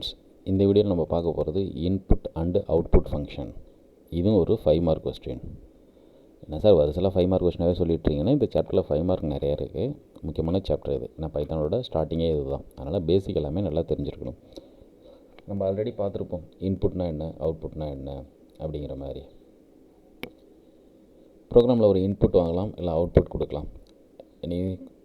Students, இந்த வீடியோவில் நம்ம பார்க்க போகிறது இன்புட் அண்டு அவுட்புட் ஃபங்க்ஷன். இதுவும் ஒரு 5 மார்க் கொஸ்டின். என்ன சார் வரிசையில் 5 மார்க் கொஸ்டினாகவே சொல்லிட்டுருங்கன்னா, இந்த சாப்டரில் 5 மார்க் நிறைய இருக்குது. முக்கியமான சாப்டர் இது. நான் பைத்தானோட ஸ்டார்டிங்கே இது தான். அதனால் பேசிக் எல்லாமே நல்லா தெரிஞ்சிருக்கணும். நம்ம ஆல்ரெடி பார்த்துருப்போம் இன்புட்னா என்ன, அவுட்புட்னா என்ன அப்படிங்கிற மாதிரி. ப்ரோக்ராமில் ஒரு இன்புட் வாங்கலாம், இல்லை அவுட்புட் கொடுக்கலாம். நீ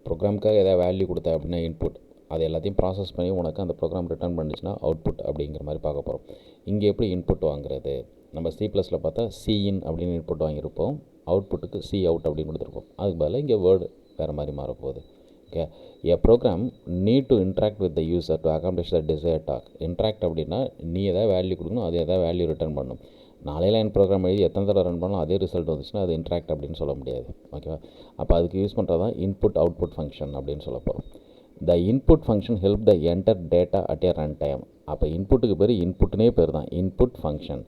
ப்ரோக்ராமுக்காக எதாவது வேல்யூ கொடுத்த அப்படின்னா இன்புட், அது எல்லாத்தையும் ப்ராசஸ் பண்ணி உனக்கு அந்த ப்ரோக்ராம் ரிட்டர்ன் பண்ணிச்சுன்னா அவுட்புட் அப்படிங்கிற மாதிரி பார்க்க போகிறோம். இங்கே எப்படி இன்புட் வாங்குறது? நம்ம C++ல் பார்த்தா சிஇன் அப்படின்னு இன்புட் வாங்கியிருப்போம், அவுட்புட்டுக்கு சி அவுட் அப்படின்னு கொடுத்துருப்போம். அதுக்கு பதிலாக இங்கே வேர்டு வேறு மாதிரி மாறப்போகுது. Okay, a program need to interact with the user to accomplish the desire task. Interact அப்படின்னா நீ எதாவது வேல்யூ கொடுக்கணும், அது எதாவது வேல்யூ ரிட்டர்ன் பண்ணணும். நாளையில என் ப்ரோக்ராம் எழுதி எத்தனை தடவை ரன் பண்ணாலும் அதே ரிசல்ட் வந்துச்சுன்னா அது இன்ட்ராக்ட் அப்படின்னு சொல்ல முடியாது. ஓகேவா? அப்போ அதுக்கு யூஸ் பண்ணுறது தான் இன்புட் அவுட்புட் ஃபங்க்ஷன் அப்படின்னு சொல்ல போகிறோம். The input function help the enter data at A run time. அப்போ இன்புட்டுக்கு பேர் இன்புட்னே பேர் தான், இன்புட் ஃபங்க்ஷன்.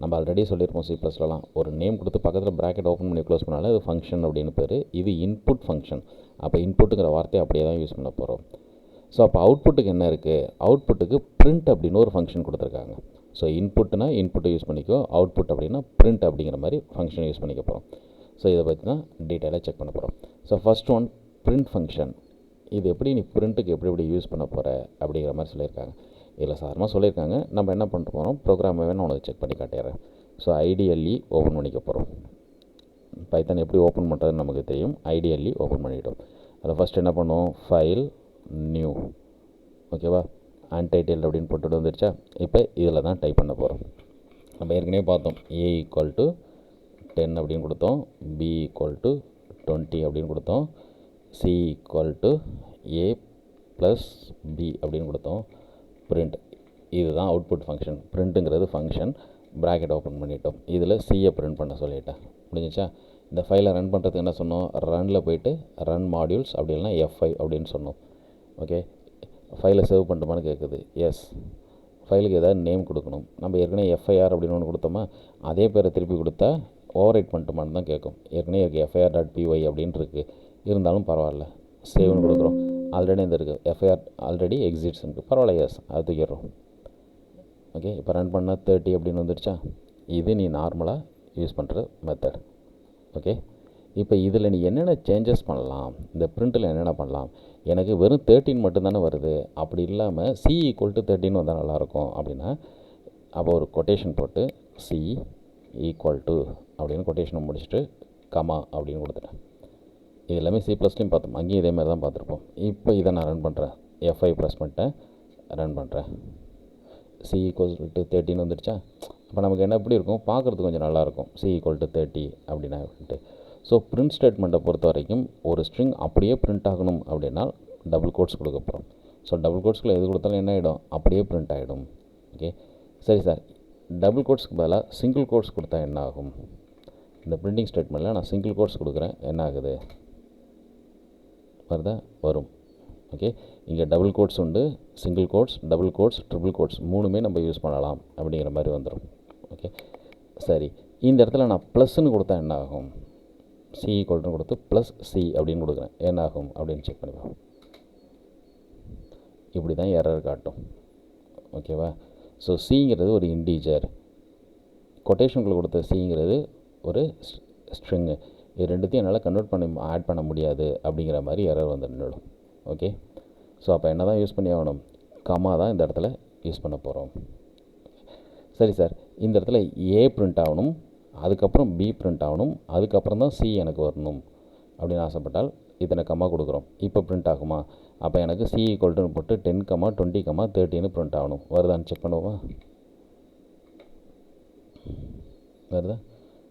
நம்ம ஆல்ரெடி சொல்லியிருப்போம் C++லாம், ஒரு நேம் கொடுத்து பக்கத்தில் ப்ராக்கெட் ஓப்பன் பண்ணி க்ளோஸ் பண்ணாலும் அது ஃபங்க்ஷன் அப்படின்னு பேர். இது இன்புட் ஃபங்க்ஷன். அப்போ இன்புட்டுங்கிற வார்த்தையை அப்படியே தான் யூஸ் பண்ண போகிறோம். ஸோ அப்போ அவுட்புட்டுக்கு என்ன இருக்குது? அவுட்புட்டுக்கு பிரிண்ட் அப்படின்னு ஒரு ஃபங்க்ஷன் கொடுத்துருக்காங்க. ஸோ இன்புட்னா இன்புட்டை யூஸ் பண்ணிக்கோ, அவுட்புட் அப்படின்னா பிரிண்ட் அப்படிங்கிற மாதிரி ஃபங்க்ஷனை யூஸ் பண்ணிக்க போகிறோம். ஸோ இதை பற்றி தான் டீட்டெயிலாக செக் பண்ண போகிறோம். So first one print function. இது எப்படி நீ பிரிண்ட்டுக்கு எப்படி யூஸ் பண்ண போகிற அப்படிங்கிற மாதிரி சொல்லியிருக்காங்க. இதில் சாதாரணமாக சொல்லியிருக்காங்க. நம்ம என்ன பண்ணிட்டு போகிறோம், ப்ரோக்ராமை வேணும் உனக்கு செக் பண்ணி காட்டிடுறேன். ஸோ ஐடிஎல்இ ஓப்பன் பண்ணிக்க போகிறோம். பைத்தான் எப்படி ஓப்பன் பண்ணுறதுன்னு நமக்கு தெரியும். ஐடிஎல்இ ஓப்பன் பண்ணிட்டோம். அதை ஃபஸ்ட் என்ன பண்ணுவோம், ஃபைல் நியூ, ஓகேவா, அன்டைட்டில்டு அப்படின்னு போட்டுட்டு வந்துருச்சா. இப்போ இதில் தான் டைப் பண்ண போகிறோம். நம்ம ஏற்கனவே பார்த்தோம், A = 10 அப்படின்னு கொடுத்தோம், B = 20 அப்படின்னு கொடுத்தோம், C = A + B அப்படின்னு கொடுத்தோம். பிரிண்ட், இதுதான் அவுட்புட் ஃபங்க்ஷன். பிரிண்ட்டுங்கிறது ஃபங்க்ஷன். ப்ராக்கெட் ஓப்பன் பண்ணிட்டோம். இதில் சியை பிரிண்ட் பண்ண சொல்லிட்டேன். முடிஞ்சிச்சா? இந்த ஃபைலை ரன் பண்ணுறதுக்கு என்ன சொன்னோம், ரனில் போய்ட்டு ரன் மாடியூல்ஸ் அப்படி இல்லைனா F5 அப்படின்னு சொன்னோம். ஓகே, ஃபைலை சேவ் பண்ணிட்டோமான்னு கேட்குது. எஸ். ஃபைலுக்கு ஏதாவது நேம் கொடுக்கணும். நம்ம ஏற்கனவே FIR அப்படின்னு ஒன்று கொடுத்தோமா, அதே பேரை திருப்பி கொடுத்தா ஓவர் ரைட் பண்ணிட்டோமான்னு தான் கேட்கும். ஏற்கனவே இருக்குது FIR.py அப்படின்ட்டு இருக்குது, இருந்தாலும் பரவாயில்ல, சேவ்னு கொடுக்குறோம். ஆல்ரெடி இந்த இருக்குது FIR ஆல்ரெடி எக்ஸிட்ஸ் இருக்குது, பரவாயில்ல, எஸ், அது தூக்கிடுறோம். ஓகே, இப்போ ரன் பண்ணால் 30 அப்படின்னு வந்துடுச்சா. இது நீ நார்மலாக யூஸ் பண்ணுற மெத்தட். ஓகே, இப்போ இதில் நீ என்னென்ன சேஞ்சஸ் பண்ணலாம், இந்த பிரிண்ட்டில் என்னென்ன பண்ணலாம். எனக்கு வெறும் 13 மட்டும்தானே வருது, அப்படி இல்லாமல் C = 13 வந்தால் நல்லாயிருக்கும் அப்படின்னா, அப்போ ஒரு கொட்டேஷன் போட்டு C = அப்படின்னு கொட்டேஷனை முடிச்சுட்டு கமா அப்படின்னு கொடுத்துட்டேன். இது எல்லாமே C++லையும் பார்த்தோம், அங்கேயும் இதே மாதிரி தான் பார்த்துருப்போம். இப்போ இதை நான் ரன் பண்ணுறேன், F5 ப்ரெஸ் பண்ணிட்டேன், ரன் பண்ணுறேன். C = 13 வந்துடுச்சா. அப்போ நமக்கு என்ன எப்படி இருக்கும், பார்க்குறதுக்கு கொஞ்சம் நல்லாயிருக்கும், C = 30 அப்படின்னா அப்படின்ட்டு. ஸோ பிரிண்ட் ஸ்டேட்மெண்ட்டை பொறுத்த வரைக்கும் ஒரு ஸ்ட்ரிங் அப்படியே பிரிண்ட் ஆகணும் அப்படின்னா டபுள் கோட்ஸ் கொடுக்க போகிறோம். ஸோ டபுள் கோட்ஸ்க்குள்ள எது கொடுத்தாலும் என்ன ஆகிடும், அப்படியே பிரிண்ட் ஆகிடும். ஓகே, சரி சார், டபுள் கோட்ஸ்க்கு பதிலாக சிங்கிள் கோட்ஸ் கொடுத்தா என்ன ஆகும்? இந்த பிரிண்டிங் ஸ்டேட்மெண்ட்டில் நான் சிங்கிள் கோட்ஸ் கொடுக்குறேன், என்ன ஆகுது வருதா? வரும். ஓகே, இங்கே டபுள் கோட்ஸ் உண்டு, single quotes, double quotes, triple quotes மூணுமே நம்ம யூஸ் பண்ணலாம் அப்படிங்கிற மாதிரி வந்துடும். ஓகே, சரி, இந்த இடத்துல நான் ப்ளஸ்ன்னு கொடுத்தா என்ன ஆகும்? C = கொடுத்து +C அப்படின்னு கொடுக்குறேன், என்ன ஆகும் அப்படின்னு செக் பண்ணிப்போம். இப்படி தான் எரர் காட்டும். ஓகேவா? ஸோ Cங்கிறது ஒரு இன்டீஜர், கொட்டேஷனுக்குள்ளே கொடுத்த Cங்கிறது ஒரு ஸ்ட்ரிங்கு. இது ரெண்டுத்தையும் என்னால் கன்வெர்ட் பண்ணி ஆட் பண்ண முடியாது அப்படிங்கிற மாதிரி எரர் வந்து நின்றுடும். ஓகே, ஸோ அப்போ என்ன தான் யூஸ் பண்ணி ஆகணும், கமா தான் இந்த இடத்துல யூஸ் பண்ண போகிறோம். சரி சார், இந்த இடத்துல A பிரிண்ட் ஆகணும், அதுக்கப்புறம் B பிரிண்ட் ஆகணும், அதுக்கப்புறம் தான் C எனக்கு வரணும் அப்படின்னு ஆசைப்பட்டால் இத்தனை கம்மா கொடுக்குறோம். இப்போ பிரிண்ட் ஆகுமா? அப்போ எனக்கு C = போட்டு 10, 20, 30 பிரிண்ட் ஆகணும். வருதான்னு செக் பண்ணுவோமா? வருதா?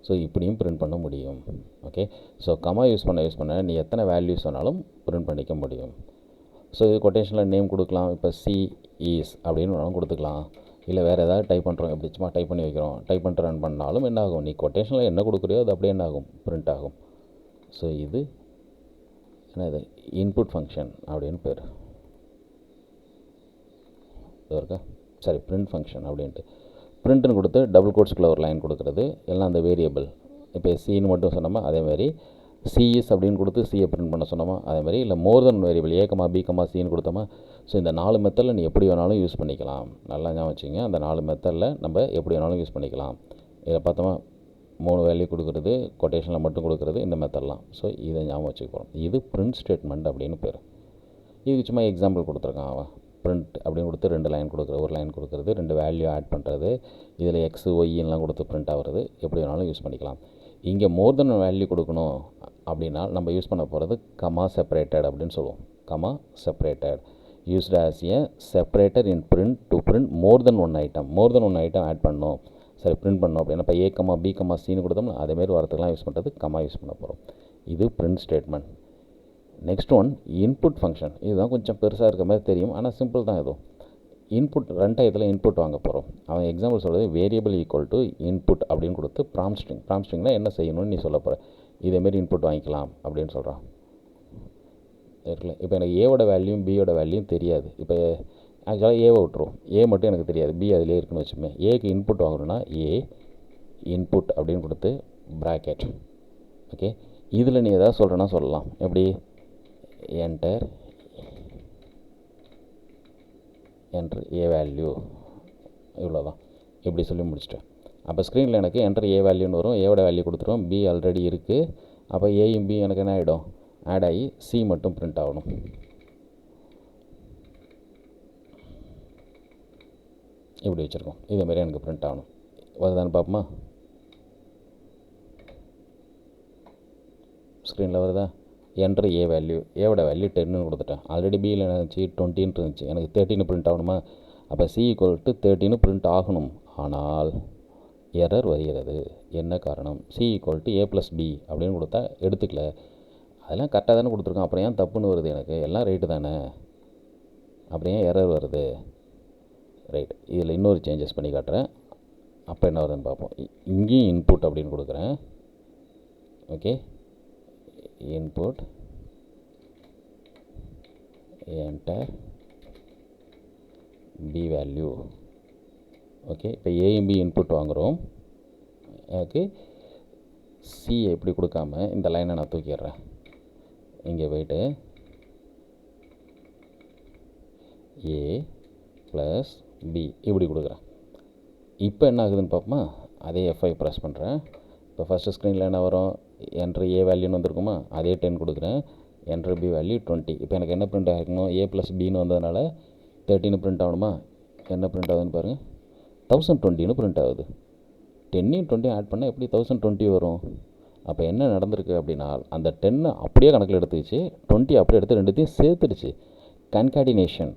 ஸோ இப்படியும் பிரிண்ட் பண்ண முடியும். ஓகே, ஸோ கமா யூஸ் பண்ண நீ எத்தனை வேல்யூஸ் வேணாலும் பிரிண்ட் பண்ணிக்க முடியும். ஸோ இது கொட்டேஷனில் நேம் கொடுக்கலாம். இப்போ C is அப்படின்னு வேணாலும் கொடுத்துக்கலாம். இல்லை வேறு ஏதாவது டைப் பண்ணுறோம், எப்படி சும்மா டைப் பண்ணி வைக்கிறோம், டைப் பண்ணிட்டு ரன் பண்ணாலும் என்ன ஆகும், நீ கொட்டேஷனில் என்ன கொடுக்குறியோ அது அப்படியே என்ன ஆகும், பிரிண்ட் ஆகும். ஸோ இது என்னது, இன்புட் ஃபங்க்ஷன் அப்படின்னு பேர். இது இருக்கா? சரி, பிரிண்ட் ஃபங்க்ஷன் அப்படின்ட்டு பிரிண்ட்டுன்னு கொடுத்து டபுள் கோட்ஸ்க்குள்ளே ஒரு லைன் கொடுக்குறது, எல்லாம் அந்த வேரியபிள். இப்போ Cன்னு மட்டும் சொன்னோமா, அதேமாதிரி சிஇஸ் அப்படின்னு கொடுத்து சியை பிரிண்ட் பண்ண சொன்னோமா, அதே மாதிரி இல்லை மோர் தென் வேரியபிள் ஏ கமா பி கமா சின்னு கொடுத்தோமா. ஸோ இந்த 4 மெத்தடில் நீ எப்படி வேணாலும் யூஸ் பண்ணிக்கலாம். நல்லா ஞாபகம் வச்சுங்க, அந்த 4 மெத்தடில் நம்ம எப்படி வேணாலும் யூஸ் பண்ணிக்கலாம். இதை பார்த்தோமா, 3 வேல்யூ கொடுக்குறது, கொட்டேஷனில் மட்டும் கொடுக்குறது, இந்த மெத்தட்லாம். ஸோ இதை ஞாபகம் வச்சுக்க போகிறோம். இது பிரிண்ட் ஸ்டேட்மெண்ட் அப்படின்னு பேர். இதுக்கு சும்மா எக்ஸாம்பிள் கொடுத்துருக்கான் அவன். பிரிண்ட் அப்படின்னு கொடுத்து 2 லைன் கொடுக்குறது, ஒரு லைன் கொடுக்குறது, 2 வேல்யூ ஆட் பண்ணுறது, இதில் எக்ஸு ஒய்லாம் கொடுத்து பிரிண்ட் ஆகிறது, எப்படி வேணாலும் யூஸ் பண்ணிக்கலாம். இங்கே மோர் தென் வேல்யூ கொடுக்கணும் அப்படின்னா நம்ம யூஸ் பண்ண போகிறது கமா செப்பரேட்டட் அப்படின்னு சொல்லுவோம். Comma separated used as a separator in print to print more than one item. More than one item add பண்ணணும், சரி பிரிண்ட் பண்ணணும் அப்படின்னா இப்போ ஏ கமா பி கமா சின்னு கொடுத்தோம்னா அதேமாரி வரத்துக்கெலாம் யூஸ் பண்ணுறது கமா யூஸ் பண்ண போகிறோம். இது print statement. Next one input function. இதுதான் கொஞ்சம் பெருசாக இருக்க மாதிரி தெரியும், ஆனால் சிம்பிள் தான். எதுவும் இன்புட் ரன் டயத்தில் இன்புட் வாங்க போகிறோம். அவன் எக்ஸாம்பிள் சொல்கிறது வேரியபிள் ஈக்குவல் டு இன்புட் அப்படின்னு கொடுத்து ப்ராம்ப்ட் ஸ்ட்ரிங். ப்ராம்ப்ட் ஸ்ட்ரிங்னா என்ன செய்யணும்னு நீ சொல்ல போகிற, இதேமாரி இன்புட் வாங்கிக்கலாம் அப்படின்னு சொல்கிறான். இருக்குல்ல, இப்போ எனக்கு ஏவோட வேல்யூம் பியோட வேல்யூம் தெரியாது. இப்போ ஆக்சுவலாக ஏவை விட்டுரும், ஏ மட்டும் எனக்கு தெரியாது, பி அதிலே இருக்குன்னு வச்சுமே. ஏக்கு இன்புட் வாங்கணும்னா ஏ இன்புட் அப்படின்னு கொடுத்து ப்ராக்கெட். ஓகே, இதில் நீ எதாவது சொல்கிறேன்னா சொல்லலாம். எப்படி என்டர் ஏ வேல்யூ, இவ்வளோதான். இப்படி சொல்லி முடிச்சிட்டேன். அப்போ ஸ்க்ரீனில் எனக்கு என்டர் ஏ வேல்யூன்னு வரும். ஏவோட வேல்யூ கொடுத்துருவோம், பி ஆல்ரெடி இருக்குது. அப்போ ஏயும் பி எனக்கு என்ன ஆகிடும், ஆட் ஆகி சி மட்டும் பிரிண்ட் ஆகணும். இப்படி வச்சுருக்கோம். இதேமாரி எனக்கு பிரிண்ட் ஆகணும். வருதான்னு பார்ப்போமா, ஸ்க்ரீனில் வருதா. என்ட்ரு ஏ வேல்யூ, ஏவோட வேல்யூ 10ன்னு கொடுத்துட்டேன். ஆல்ரெடி பியில் என்ன இருந்துச்சு 20ன்னு இருந்துச்சு, எனக்கு 13 பிரிண்ட் ஆகணுமா. அப்போ சி ஈக்குவல் டு 13 பிரிண்ட் ஆகணும். ஆனால் எரர் வருகிறது. என்ன காரணம், C equal to A plus B அப்படின்னு கொடுத்தா எடுத்துக்கல. அதெல்லாம் கரெக்டாக தானே கொடுத்துருக்கோம், அப்புறம் ஏன் தப்புன்னு வருது, எனக்கு எல்லாம் ரைட்டு தானே, அப்புறம் ஏன் எரர் வருது. ரைட், இதில் இன்னொரு சேஞ்சஸ் பண்ணி காட்டுறேன். அப்போ என்ன வருதுன்னு பார்ப்போம். இங்கேயும் இன்புட் அப்படின்னு கொடுக்குறேன். Okay, input enter B value. Okay, இப்போ ஏயும் பி இன்புட் வாங்குகிறோம். எனக்கு சி எப்படி கொடுக்காம இந்த லைனை நான் தூக்கிடுறேன். இங்கே போய்ட்டு ஏ ப்ளஸ் பி இப்படி கொடுக்குறேன். இப்போ என்ன ஆகுதுன்னு பார்ப்போமா, அதே F5 ப்ரெஸ் பண்ணுறேன். இப்போ ஃபஸ்ட்டு ஸ்க்ரீனில் என்ன வரும், என்ட்ரு ஏ வேல்யூன்னு வந்திருக்குமா, அதே 10 கொடுக்குறேன். Enter B value 20. இப்போ எனக்கு என்ன பிரிண்ட் ஆகிருக்கணும், ஏ ப்ளஸ் பின்னு வந்ததுனால 13 பிரிண்ட் ஆகணுமா. என்ன பிரிண்ட் ஆகுதுன்னு பாருங்கள், 1020ன்னு பிரிண்ட் ஆகுது. 10யும் 20யும் ஆட் பண்ணால் எப்படி 1020 வரும். அப்போ என்ன நடந்திருக்கு அப்படின்னா, அந்த 10 அப்படியே கணக்கில் எடுத்துக்கிச்சு, 20 அப்படியே எடுத்து ரெண்டுத்தையும் சேர்த்துடுச்சு. Concatenation,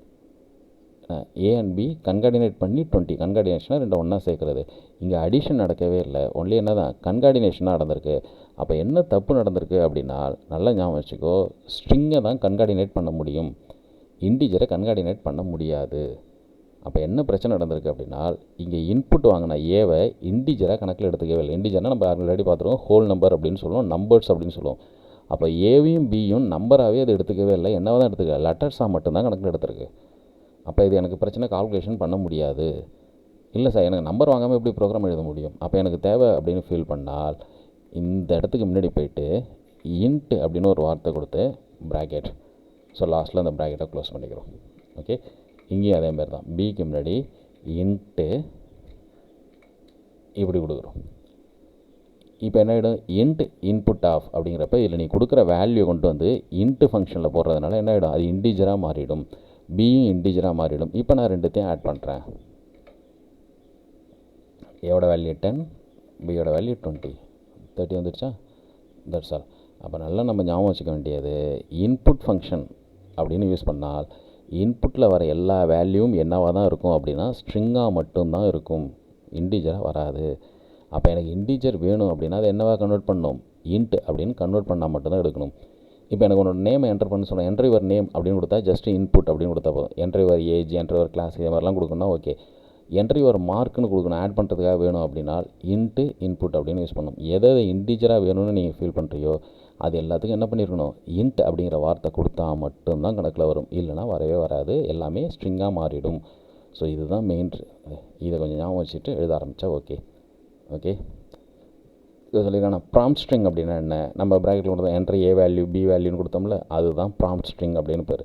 A and B concatenate பண்ணி 20 கன்கார்டினேஷனாக 2 ஒன்றா சேர்க்குறது. இங்கே அடிஷன் நடக்கவே இல்லை, ஒன்லி என்ன தான் கன்கார்டினேஷனாக நடந்திருக்கு. அப்போ என்ன தப்பு நடந்திருக்கு அப்படின்னா, நல்லா ஞாபகம் வச்சுக்கோ, ஸ்ட்ரிங்கை தான் கன்கார்டினேட் பண்ண முடியும், இன்டிஜரை கன்கார்டினேட் பண்ண முடியாது. அப்போ என்ன பிரச்சனை நடந்திருக்கு அப்படின்னா, இங்கே இன்புட் வாங்கின ஏவை இன்டிஜராக கணக்கில் எடுத்துக்கவே இல்லை. இன்டிஜர்னால் நம்ம ஆல்ரெடி பார்த்துருவோம், ஹோல் நம்பர் அப்படின்னு சொல்லுவோம், நம்பர்ஸ் அப்படின்னு சொல்லுவோம். அப்போ ஏவையும் பியும் நம்பராகவே அது எடுத்துக்கவே இல்லை, என்னவா தான் எடுத்துக்க, லெட்டர்ஸாக மட்டும்தான் கணக்கில் எடுத்துருக்கு. அப்போ இது எனக்கு பிரச்சனை, கால்குலேஷன் பண்ண முடியாது. இல்லை சார், எனக்கு நம்பர் வாங்காமல் எப்படி ப்ரோக்ராம் எழுத முடியும், அப்போ எனக்கு தேவை அப்படின்னு ஃபீல் பண்ணால் இந்த இடத்துக்கு முன்னாடி போய்ட்டு இன்ட் அப்படின்னு ஒரு வார்த்தை கொடுத்து ப்ராக்கெட். ஸோ லாஸ்ட்டில் அந்த ப்ராக்கெட்டை க்ளோஸ் பண்ணிக்கிறோம். ஓகே, இங்கேயும் அதேமாதிரி தான், பிக்கு முன்னாடி இன்ட்டு இப்படி கொடுக்குறோம். இப்போ என்ன ஆகிடும், இன்ட் இன்புட் ஆஃப் அப்படிங்கிறப்ப இதில் நீ கொடுக்குற வேல்யூ கொண்டு வந்து இன்ட்டு ஃபங்க்ஷனில் போடுறதுனால என்ன ஆகிடும், அது இன்டிஜராக மாறிடும், பியும் இன்டிஜராக மாறிடும். இப்போ நான் ரெண்டுத்தையும் ஆட் பண்ணுறேன். ஏவோட வேல்யூ 10, பியோட வேல்யூ 30 வந்துடுச்சா. That's all. அப்போ நல்லா நம்ம ஞாபகம் வச்சுக்க வேண்டியது, இன்புட் ஃபங்க்ஷன் அப்படின்னு யூஸ் பண்ணால் இன்புட்டில் வர எல்லா வேல்யூவும் என்னவாக தான் இருக்கும் அப்படின்னா ஸ்ட்ரிங்காக மட்டும்தான் இருக்கும், இன்டிஜராக வராது. அப்போ எனக்கு இன்டிஜர் வேணும் அப்படின்னா அதை என்னவாக கன்வெர்ட் பண்ணணும், இன்ட் அப்படின்னு கன்வெர்ட் பண்ணால் மட்டும்தான் எடுக்கணும். இப்போ எனக்கு உன்னோட நேமை என்டர் பண்ண சொல்லுங்கள், என்ட்ரி யுவர் நேம் அப்படின்னு கொடுத்தா ஜஸ்ட் இன்புட் அப்படின்னு கொடுத்தா போதும். Enter your age, enter your class, இது மாதிரிலாம் கொடுக்கணும்னா ஓகே. என்ட்ரி யுவர் மார்க்குன்னு கொடுக்கணும், ஆட் பண்ணுறதுக்காக வேணும் அப்படின்னா இன்ட்டு இன்புட் அப்படின்னு யூஸ் பண்ணணும். எதை இன்டிஜராக வேணும்னு நீங்கள் ஃபீல் பண்ணுறியோ அது எல்லாத்துக்கும் என்ன பண்ணியிருக்கணும், இன்ட் அப்படிங்கிற வார்த்தை கொடுத்தா மட்டும்தான் கணக்கில் வரும், இல்லைனா வரவே வராது, எல்லாமே ஸ்ட்ரிங்காக மாறிடும். ஸோ இதுதான் மெயின். இதை கொஞ்சம் ஞாபகம் வச்சுட்டு எழுத ஆரம்பித்தா ஓகே. ஓகே, இது சொல்லியிருக்காங்க. ப்ராம்ப்ட் ஸ்ட்ரிங் அப்படின்னா என்ன? நம்ம ப்ராக்கெட்டில் கொடுத்தோம் என்ட்ரு ஏ வேல்யூ பி வேல்யூன்னு கொடுத்தோம்ல, அதுதான் ப்ராம்ப்ட் ஸ்ட்ரிங் அப்படின்னு பேர்.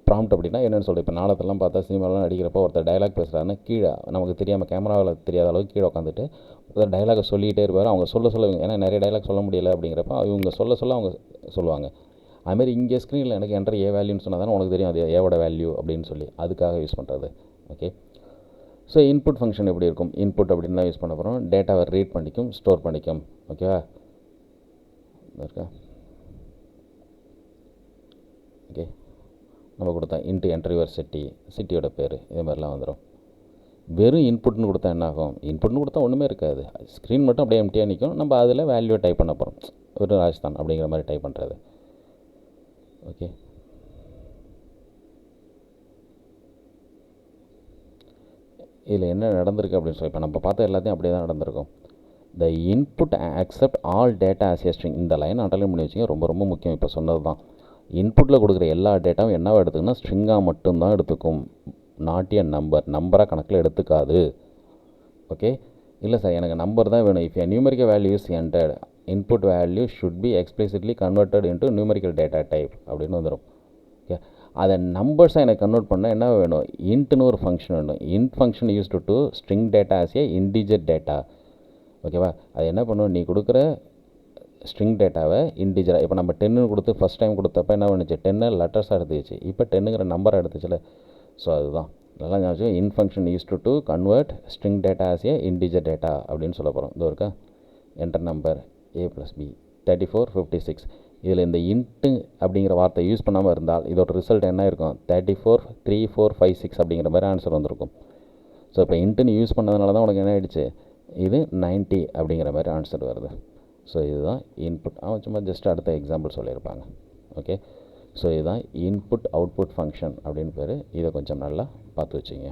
ப்ராம்ப்ட் அப்படின்னா என்னென்னு சொல்கிறேன். இப்போ நாளத்தெல்லாம் பார்த்தா சினிமாலாம் நடிக்கிறப்போ ஒருத்தர் டைலாக் பேசுகிறாருன்னா கீழே நமக்கு தெரியாமல் கேமராவில் தெரியாத அளவுக்கு கீழே உட்காந்துட்டு ஒருத்தர் டைலாகை சொல்லிகிட்டே இருப்பார். அவங்க சொல்ல ஏன்னா நிறைய டைலாக் சொல்ல முடியலை அப்படிங்கிறப்ப இவங்க சொல்ல அவங்க சொல்லுவாங்க. அதுமாரி இங்கே ஸ்க்ரீனில் எனக்கு என்ட்ரு ஏ வேல்யூன்னு சொன்னால் தானே உனக்கு தெரியும் அது ஏவோட வேல்யூ அப்படின்னு சொல்லி அதுக்காக யூஸ் பண்ணுறது. ஓகே, ஸோ இன்புட் ஃபங்க்ஷன் எப்படி இருக்கும்? இன்புட் அப்படின்னு தான் யூஸ் பண்ண போகிறோம். டேட்டாவை ரீட் பண்ணிக்கும், ஸ்டோர் பண்ணிக்கும். ஓகேவா? இருக்கா? ஓகே, நம்ம கொடுத்தா இன்ட்டு என்ட்ரி யுவர் சிட்டியோட பேர் இது மாதிரிலாம் வந்துடும். வெறும் இன்புட்னு கொடுத்தா என்ன ஆகும்? இன்புட்னு கொடுத்தா ஒன்றுமே இருக்காது, ஸ்க்ரீன் மட்டும் அப்படியே எம்டியாக நிற்கும். நம்ம அதில் வேல்யூவை டைப் பண்ண போகிறோம். வெறும் ராஜஸ்தான் அப்படிங்கிற மாதிரி டைப் பண்ணுறது. ஓகே, இதில் என்ன நடந்திருக்கு அப்படின்னு சொல்லி இப்போ நம்ம பார்த்த எல்லாத்தையும் அப்படியே தான் நடந்திருக்கும். The input accept all data as A string. இந்த லைன் அண்டர்லைன் பண்ணி வச்சுங்க, ரொம்ப ரொம்ப முக்கியம். இப்போ சொன்னது தான். இன்புட்டில் கொடுக்குற எல்லா டேட்டாவும் என்னவா எடுத்துக்குன்னா ஸ்ட்ரிங்காக மட்டும்தான் எடுத்துக்கும், நாட் எ நம்பராக கணக்கில் எடுத்துக்காது. ஓகே, இல்லை சார் எனக்கு நம்பர் தான் வேணும். If a numerical value is entered, input value should be explicitly converted into numerical data type அப்படின்னு வந்துடும். ஓகே, அதை நம்பர்ஸாக எனக்கு கன்வெர்ட் பண்ணால் என்ன வேணும்? இன்ட்னு ஒரு ஃபங்க்ஷன் வேணும். Int function used to string data as a integer data. ஓகேவா? அது என்ன பண்ணும்? நீ கொடுக்குற ஸ்ட்ரிங் டேட்டாவை இன்டிஜராக, இப்போ நம்ம 10 கொடுத்து ஃபஸ்ட் டைம் கொடுத்தப்ப என்ன பண்ணுச்சு? 10 லெட்டர்ஸாக எடுத்துச்சு. இப்போ 10ங்கிற நம்பரை எடுத்துச்சுல. ஸோ அதுதான் நல்லா ஞாபகம். Int function used to convert string data as a integer data அப்படின்னு சொல்ல போகிறோம். இது இருக்கா? Enter number a + b 34 56. இதில் இந்த இன்ட்டு அப்படிங்கிற வார்த்தை யூஸ் பண்ணாமல் இருந்தால் இதோட ரிசல்ட் என்ன இருக்கும்? 34 3 4 5 6 அப்படிங்கிற மாதிரி ஆன்சர் வந்திருக்கும். ஸோ இப்போ இன்ட்டுன்னு யூஸ் பண்ணதுனால தான் உனக்கு என்ன ஆகிடுச்சு? இது 90 அப்படிங்கிற மாதிரி ஆன்சர் வருது. ஸோ இதுதான் இன்புட். அவன் சும்மா ஜஸ்ட் அடுத்த எக்ஸாம்பிள் சொல்லியிருப்பாங்க. ஓகே, ஸோ இதுதான் இன்புட் அவுட்புட் ஃபங்க்ஷன் அப்படின்னு பேர். இதை கொஞ்சம் நல்லா பார்த்து வச்சுங்க.